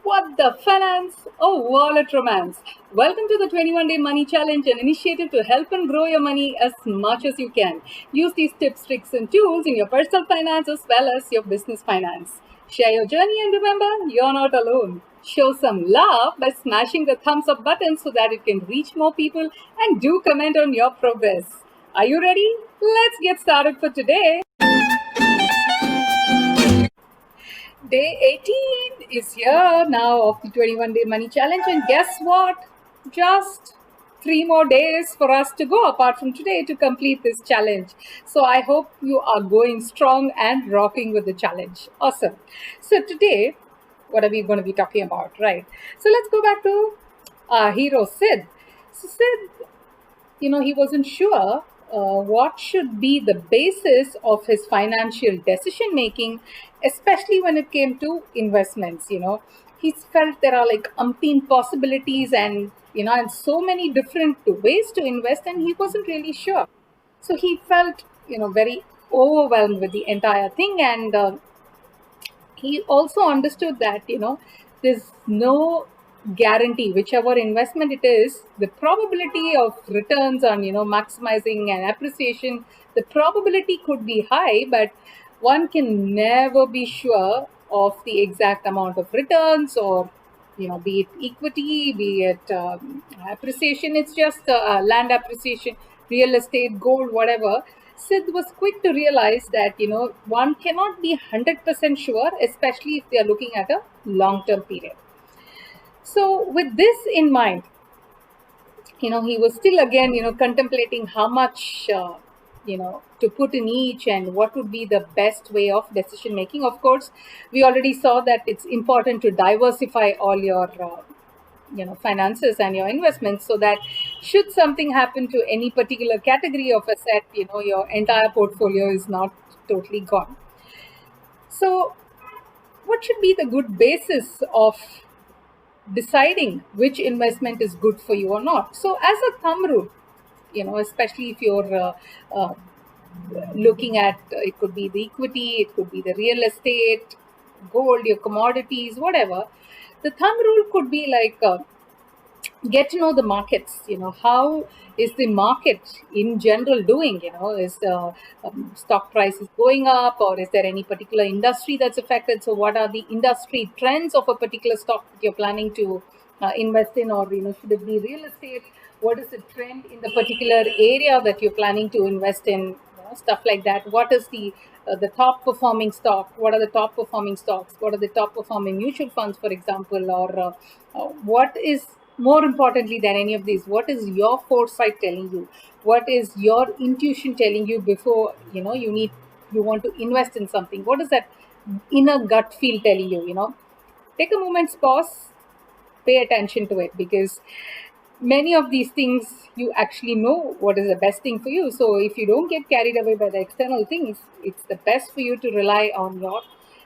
What the finance? Oh, wallet romance. Welcome to the 21-day money challenge, an initiative to help and grow your money as much as you can. Use these tips, tricks, and tools in your personal finance as well as your business finance. Share your journey and remember, you're not alone. Show some love by smashing the thumbs up button so that it can reach more people and do comment on your progress. Are you ready? Let's get started for today. Day 18 is here now of the 21-day money challenge, and guess what? Just 3 more days for us to go apart from today to complete this challenge. So I hope you are going strong and rocking with the challenge. Awesome. So today, what are we going to be talking about, right? So let's go back to our hero Sid. So Sid, he wasn't sure what should be the basis of his financial decision making, especially when it came to investments. He felt there are like umpteen possibilities and so many different ways to invest, and he wasn't really sure. So he felt, very overwhelmed with the entire thing, and he also understood that there's no guarantee whichever investment it is, the probability of returns on maximizing an appreciation, the probability could be high, but one can never be sure of the exact amount of returns, or be it equity, be it appreciation. It's just land appreciation, real estate, gold, whatever. Sid was quick to realize that one cannot be 100% sure, especially if they are looking at a long-term period. So with this in mind, he was still again contemplating how much to put in each and what would be the best way of decision making. Of course, we already saw that it's important to diversify all your finances and your investments, so that should something happen to any particular category of asset, your entire portfolio is not totally gone. So what should be the good basis of deciding which investment is good for you or not? So as a thumb rule, especially if you're looking at, it could be the equity, it could be the real estate, gold, your commodities, whatever, the thumb rule could be like, get to know the markets. How is the market in general doing? Is the stock prices going up, or is there any particular industry that's affected? So what are the industry trends of a particular stock that you're planning to invest in? Or should it be real estate? What is the trend in the particular area that you're planning to invest in? Stuff like that. What is the top performing stock? What are the top performing stocks? What are the top performing mutual funds, for example? Or what is more importantly than any of these, what is your foresight telling you? What is your intuition telling you before you want to invest in something? What is that inner gut feel telling you? Take a moment's pause, pay attention to it, because many of these things you actually know what is the best thing for you. So if you don't get carried away by the external things, it's the best for you to rely on your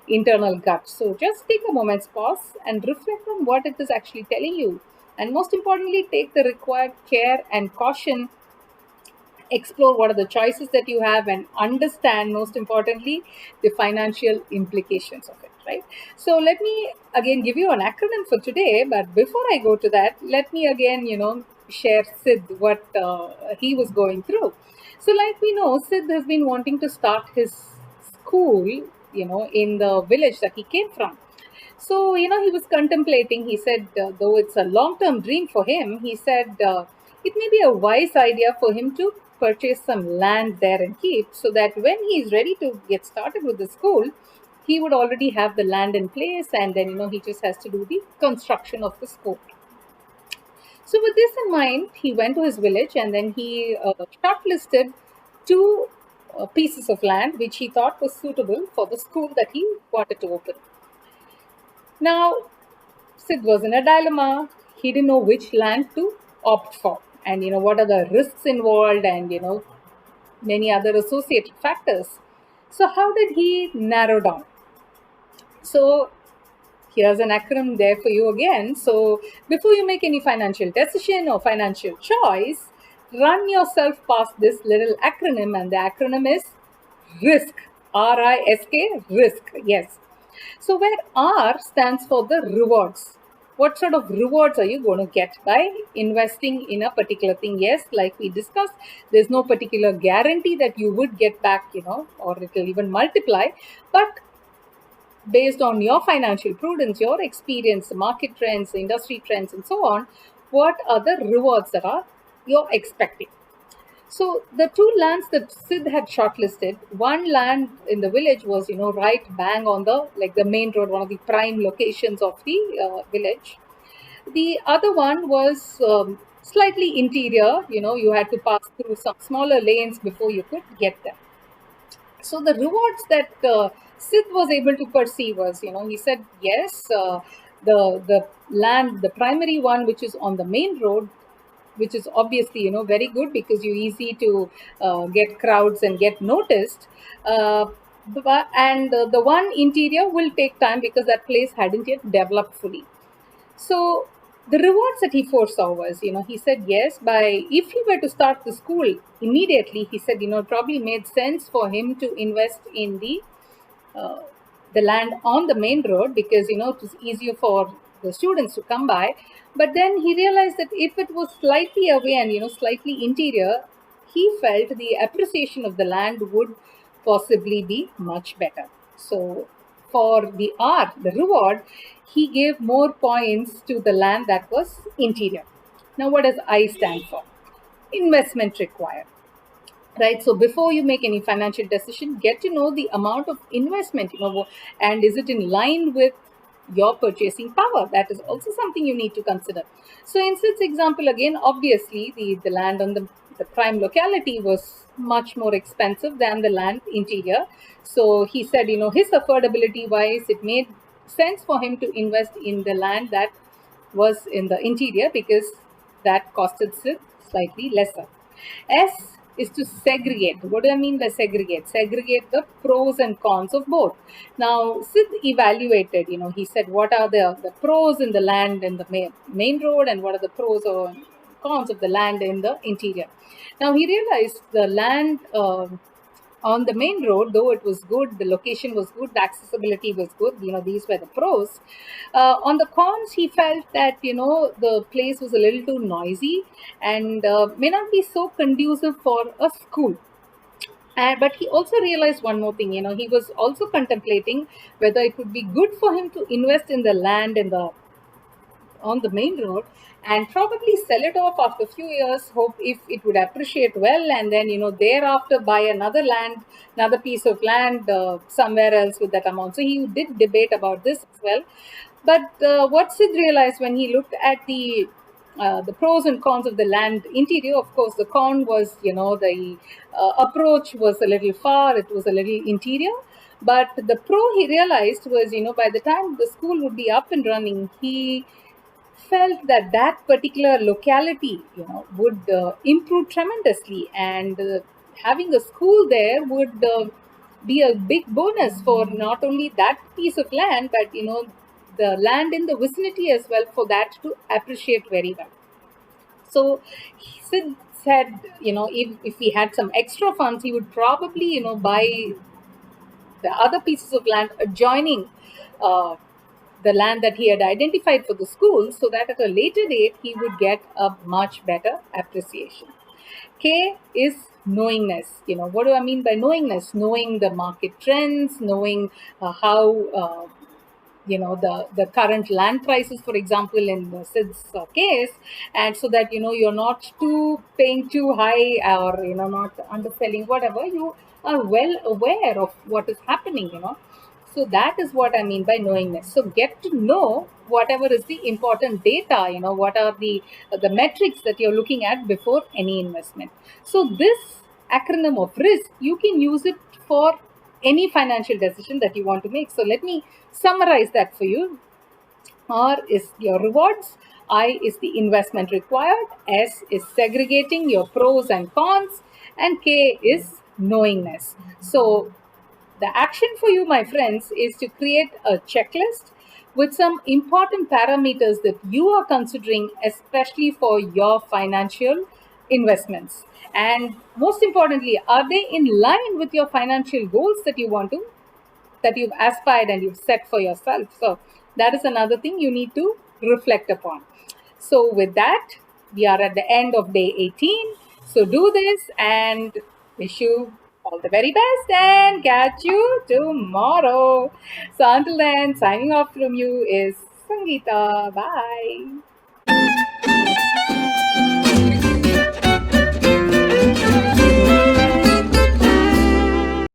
internal gut. So just take a moment's pause and reflect on what it is actually telling you, and most importantly, take the required care and caution. Explore what are the choices that you have, and understand, most importantly, the financial implications of it, right? So let me again give you an acronym for today, but before I go to that, let me again share Sid what he was going through. So like we know, Sid has been wanting to start his school in the village that he came from. So, he was contemplating. He said, though it's a long term dream for him, he said it may be a wise idea for him to purchase some land there and keep, so that when he's ready to get started with the school, he would already have the land in place, and then, he just has to do the construction of the school. So, with this in mind, he went to his village, and then he shortlisted two pieces of land which he thought was suitable for the school that he wanted to open. Now, Sid was in a dilemma. He didn't know which land to opt for, and what are the risks involved, and many other associated factors. So how did he narrow down? So here's an acronym there for you again. So before you make any financial decision or financial choice, run yourself past this little acronym, and the acronym is RISK. RISK, risk. Yes. So where R stands for the rewards. What sort of rewards are you going to get by investing in a particular thing? Yes, like we discussed, there's no particular guarantee that you would get back, or it will even multiply. But based on your financial prudence, your experience, the market trends, the industry trends, and so on, what are the rewards that are you're expecting? So the two lands that Sid had shortlisted, one land in the village was, right bang on the main road, one of the prime locations of the village. The other one was slightly interior, you had to pass through some smaller lanes before you could get there. So the rewards that Sid was able to perceive was, he said, yes, the land, the primary one, which is on the main road, which is obviously very good because you're easy to get crowds and get noticed. And the one interior will take time because that place hadn't yet developed fully. So the rewards that he foresaw was, he said yes, by if he were to start the school immediately, he said, it probably made sense for him to invest in uh, the land on the main road because it was easier for the students to come by. But then he realized that if it was slightly away and slightly interior, he felt the appreciation of the land would possibly be much better. So for the R, the reward, he gave more points to the land that was interior. Now what does I stand for? Investment required, right? So before you make any financial decision, get to know the amount of investment, and is it in line with your purchasing power? That is also something you need to consider. So in Sid's example, again, obviously the land on the prime locality was much more expensive than the land interior. So he said, his affordability wise, it made sense for him to invest in the land that was in the interior because that costed Sid slightly lesser. S is to segregate. What do I mean by segregate? Segregate the pros and cons of both. Now, Sid evaluated, he said, what are the pros in the land in the main road and what are the pros or cons of the land in the interior. Now, he realized the land on the main road, though it was good, the location was good, the accessibility was good, these were the pros. On the cons, he felt that, the place was a little too noisy and may not be so conducive for a school. But he also realized one more thing, he was also contemplating whether it would be good for him to invest in the land in the on the main road and probably sell it off after a few years, hope if it would appreciate well, and then thereafter buy another piece of land somewhere else with that amount. So he did debate about this as well. But what Sid realized when he looked at the pros and cons of the land interior, of course, the con was, the approach was a little far, it was a little interior. But the pro he realized was, by the time the school would be up and running, he felt that that particular locality, would improve tremendously, and having a school there would be a big bonus for not only that piece of land, but the land in the vicinity as well, for that to appreciate very well. So Sid said, if he had some extra funds, he would probably, buy the other pieces of land adjoining uh, the land that he had identified for the school, so that at a later date he would get a much better appreciation. K is knowingness. What do I mean by knowingness? Knowing the market trends, knowing how the current land prices, for example, in the Sid's case, and so that you're not too paying too high, or not underselling, whatever. You are well aware of what is happening. So that is what I mean by knowingness. So get to know whatever is the important data. What are the metrics that you're looking at before any investment. So this acronym of risk, you can use it for any financial decision that you want to make. So let me summarize that for you. R is your rewards, I is the investment required, S is segregating your pros and cons, and K is knowingness. So the action for you, my friends, is to create a checklist with some important parameters that you are considering, especially for your financial investments. And most importantly, are they in line with your financial goals that you want to that you've aspired and you've set for yourself. So that is another thing you need to reflect upon. So with that, we are at the end of day 18. So do this and wish you all the very best and catch you tomorrow. So until then, signing off from you is Sangeeta. Bye.